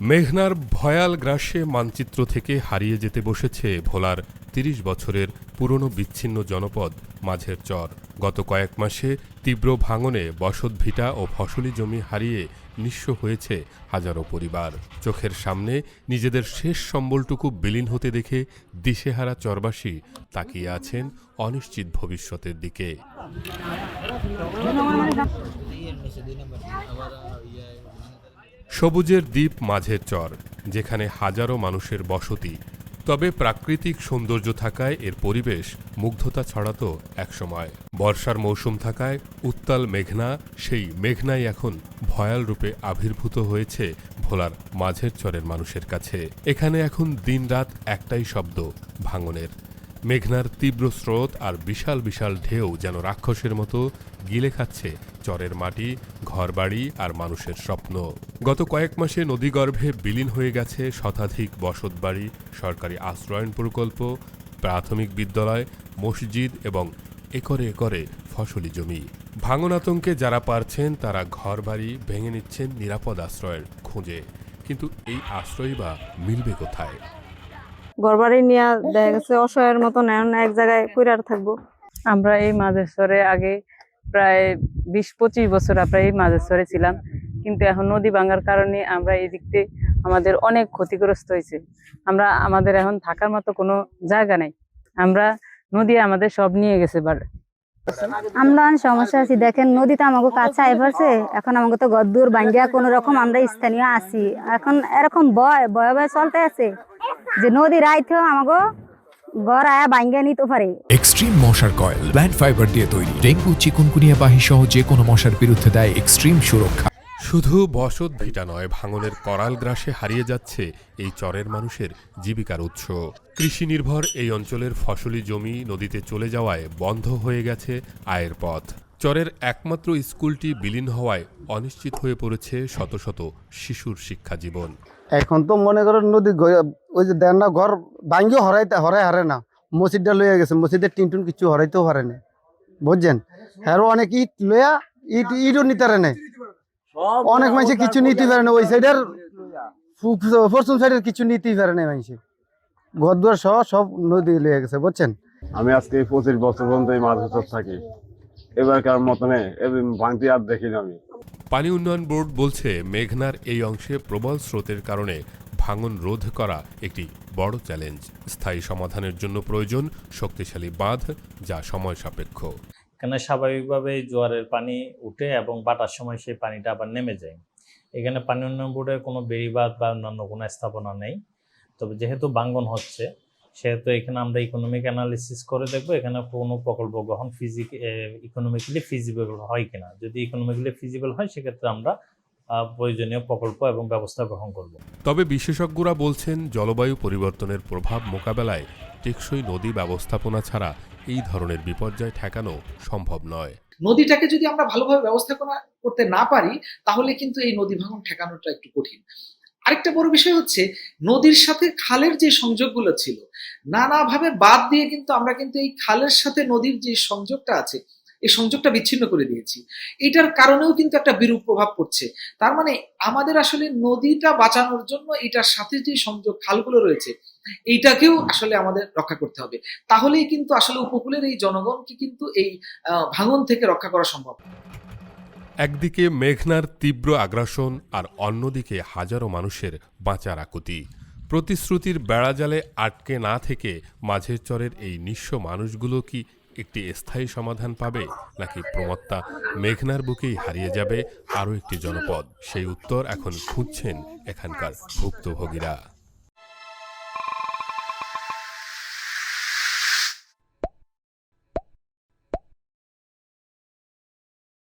মেঘনার ভয়াল গ্রাসে মানচিত্র থেকে হারিয়ে যেতে বসেছে ভোলার ৩০ বছরের পুরনো বিচ্ছিন্ন জনপদ মাঝের চর। গত কয়েক মাসে তীব্র ভাঙনে বসতভিটা ও ফসলি জমি হারিয়ে নিঃস্ব হয়েছে হাজারো পরিবার। চোখের সামনে নিজেদের শেষ সম্বলটুকু বিলীন হতে দেখে দিশেহারা চরবাসী তাকিয়ে আছেন অনিশ্চিত ভবিষ্যতের দিকে। সবুজের দ্বীপ মাঝের চর, যেখানে হাজারো মানুষের বসতি। তবে প্রাকৃতিক সৌন্দর্য থাকায় এর পরিবেশ মুগ্ধতা ছড়াতো একসময়। বর্ষার মৌসুম থাকায় উত্তাল মেঘনা, সেই মেঘনাই এখন ভয়াল রূপে আবির্ভূত হয়েছে ভোলার মাঝের চরের মানুষের কাছে। এখানে এখন দিনরাত একটাই শব্দ, ভাঙনের। মেঘনার তীব্র স্রোত আর বিশাল বিশাল ঢেউ যেন রাক্ষসের মতো গিলে খাচ্ছে চরের মাটি, ঘরবাড়ি আর মানুষের স্বপ্ন। গত কয়েক মাসে নদীগর্ভে বিলীন হয়ে গেছে শতাধিক বসতবাড়ি, সরকারি আশ্রয়ণ প্রকল্প, প্রাথমিক বিদ্যালয়, মসজিদ এবং একরে একরে ফসলি জমি। ভাঙন আতঙ্কে যারা পারছেন তারা ঘরবাড়ি ভেঙে নিচ্ছেন নিরাপদ আশ্রয়ের খোঁজে। কিন্তু এই আশ্রয় বা মিলবে কোথায়? ঘরবাড়ি নিয়ে দেখা গেছে অসহায়ের মতন এক জায়গায় কইরার থাকবো। আমরা এই মাঝের চরে আগে প্রায় ২০-২৫ বছর আমরা এই মাঝের চরে ছিলাম, কিন্তু এখন নদী ভাঙার কারণে আমরা এই দিক থেকে আমাদের অনেক ক্ষতিগ্রস্ত হয়েছে। আমাদের এখন থাকার মতো কোনো জায়গা নেই। নদী আমাদের সব নিয়ে গেছে। আমরা সমস্যা আছি, দেখেন নদীতে আমাকে কাছে আই পড়ছে। এখন আমাকে তো গদ্দুর বাঙ্গিয়া কোন রকম আমরা স্থানীয় আছি। এখন এরকম ভয় চলতে আছে যে নদী রাইতেও আমাকে ঘর আয়া বাঙ্গিয়া নিতে পারে। এক্সট্রিম মশার কয়েল প্ল্যান্ট ফাইবার দিয়ে তৈরি, ডেঙ্গু, চিকুনগুনিয়া বাহি সহ যে কোনো মশার বিরুদ্ধে দেয় এক্সট্রিম সুরক্ষা। শুধু বসত ভিটা নয়, ভাঙনের করাল গ্রাসে হারিয়ে যাচ্ছে এই চরের মানুষের জীবিকার উৎস। কৃষি নির্ভর এই অঞ্চলের ফসলি জমি নদীতে চলে যাওয়ায় বন্ধ হয়ে গেছে আয়ের পথ। চরের একমাত্র স্কুলটি বিলীন হওয়ায় অনিশ্চিত হয়ে পড়েছে শত শত শিশুর শিক্ষা জীবন। এখন তো মনে করেন নদী ওই যে দেন না, ঘর ভাঙ্গিও হরাই হারে না। মসজিদটা লইয়া গেছে, মসজিদের টিনটুন কিছু হরাইতেও পারে না, বুঝছেন। হ্যাঁ, অনেক ইট লইয়া ইটও নিতে পারে না। অনেক মানুষ কিছু নিতে পারে না, ওই সাইডের পশ্চিম সাইডের কিছু নিতেই পারে না মানুষ। ঘর দুয়ার সহ সব নদী লইয়া গেছে, বুঝছেন। আমি আজকে 25 বছর পর্যন্ত এই মাছ ধর থাকি। এবারকার মতনে ভাঙতি আর দেখিনি আমি। পানি উন্নয়ন বোর্ড বলছে, মেঘনার এই অংশে প্রবল স্রোতের কারণে ভাঙন রোধ করা একটি বড় চ্যালেঞ্জ। স্থায়ী সমাধানের জন্য প্রয়োজন শক্তিশালী বাঁধ, যা সময় সাপেক্ষ। এখানে স্বাভাবিকভাবে জোয়ারের পানি উঠে এবং বাটার সময় সেই পানিটা আবার নেমে যায়। এখানে পানি উন্নয়ন বোর্ডের কোনো বেড়িবাঁধ বা অন্যান্য কোনো স্থাপনা নেই। তবে যেহেতু ভাঙন হচ্ছে, সেহেতু এখানে আমরা ইকোনমিক অ্যানালিসিস করে দেখবো এখানে কোনো প্রকল্প গ্রহণ ইকোনমিক্যালি ফিজিবল হয় কিনা। যদি ইকোনমিক্যালি ফিজিবল হয়, সেক্ষেত্রে আমরা প্রয়োজনীয় প্রকল্প এবং ব্যবস্থা গ্রহণ করব। তবে বিশেষজ্ঞরা বলছেন, জলবায়ু পরিবর্তনের প্রভাব মোকাবেলায় টেকসই নদী ব্যবস্থাপনা ছাড়া এই ধরনের বিপর্যয় ঠেকানো সম্ভব নয়। নদীটাকে যদি আমরা ভালোভাবে ব্যবস্থাপনা করতে না পারি, তাহলে কিন্তু এই নদী ভাঙন ঠেকানোটা একটু কঠিন। আরেকটা বড় বিষয় হচ্ছে, নদীর সাথে খালের যে সংযোগগুলো ছিল, নানাভাবে বাদ দিয়ে কিন্তু আমরা কিন্তু এই খালের সাথে নদীর যে সংযোগটা আছে, এই সংযোগটা বিচ্ছিন্ন করে দিয়েছি। এটার কারণেও কিন্তু একটা বিরূপ প্রভাব পড়ছে। তার মানে আমাদের আসলে নদীটা বাঁচানোর জন্য এটার সাথে যে সংযোগ খালগুলো রয়েছে, এইটাকেও আসলে আমাদের রক্ষা করতে হবে। তাহলেই কিন্তু আসলে উপকূলের এই জনগণকে কিন্তু এই ভাঙন থেকে রক্ষা করা সম্ভব। একদিকে মেঘনার তীব্র আগ্রাসন আর অন্যদিকে হাজারো মানুষের বাঁচার আকুতি। প্রতিশ্রুতির বেড়াজালে আটকে না থেকে মাঝের চরের এই নিঃস্ব মানুষগুলো কি একটি স্থায়ী সমাধান পাবে, নাকি প্রমত্তা মেঘনার বুকেই হারিয়ে যাবে আরও একটি জনপদ? সেই উত্তর এখন খুঁজছেন এখানকার ভুক্তভোগীরা।